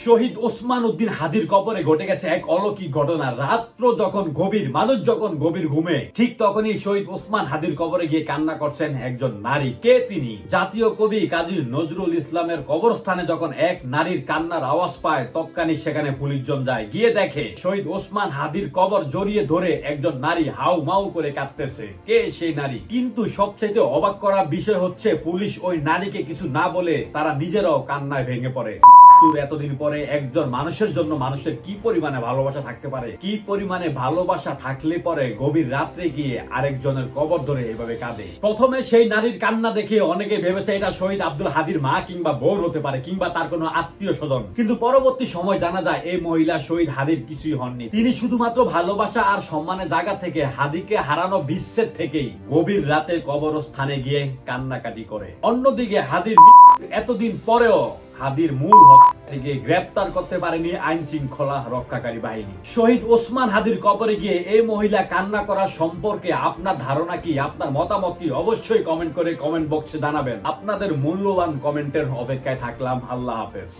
শহীদ ওসমান উদ্দিন হাদির কবরে ঘটে গেছে এক অলৌকিক ঘটনা। রাত্র যখন গভীর, মানুষ যখন গভীর ঘুমে, ঠিক তখনই শহীদ ওসমান হাদির কবরে গিয়ে কান্না করছেন একজন নারী। কে তিনি? জাতীয় কবি কাজী নজরুল ইসলামের কবরস্থানে যখন এক নারীর কান্নার আওয়াজ পায়, তৎক্ষণাৎ সেখানে পুলিশজন যায়, গিয়ে দেখে শহীদ ওসমান হাদির কবর জড়িয়ে ধরে একজন নারী হাউ মাউ করে কাঁদতেছে। কে সেই নারী? কিন্তু সবচেয়ে অবাক করা বিষয় হচ্ছে, পুলিশ ওই নারীকে কিছু না বলে তারা নিজেরাও কান্নায় ভেঙে পড়ে। এতদিন পরে একজন মানুষের জন্য মানুষের কি পরিমাণে ভালোবাসা থাকতে পারে, কি পরিমাণে ভালোবাসা থাকলে পরে গভীর রাত্রে গিয়ে আরেকজনের কবর ধরে এভাবে কাঁদে। প্রথমে সেই নারীর কান্না দেখে অনেকে ভেবেছে এটা শহীদ আব্দুল হাদির মা কিংবা বোন হতে পারে, কিংবা তার কোনো আত্মীয় স্বজন। কিন্তু পরবর্তী সময় জানা যায় এই মহিলা শহীদ হাদির কিছুই হননি। তিনি শুধুমাত্র ভালোবাসা আর সম্মানের জায়গা থেকে হাদিকে হারানো বিচ্ছেদ থেকেই গভীর রাতে কবরস্থানে গিয়ে কান্নাকাটি করে। অন্যদিকে হাদির এতদিন পরেও হাদির মূল হত্যাকারীকে গ্রেপ্তার করতে পারেনি আইন শৃঙ্খলা রক্ষাকারী বাহিনী। শহীদ ওসমান হাদির কবরে গিয়ে এই মহিলা কান্না করার সম্পর্কে আপনার ধারণা কি, আপনার মতামত কি? অবশ্যই কমেন্ট করে কমেন্ট বক্সে জানাবেন। আপনাদের মূল্যবান কমেন্টের অপেক্ষায় থাকলাম। আল্লাহ হাফেজ।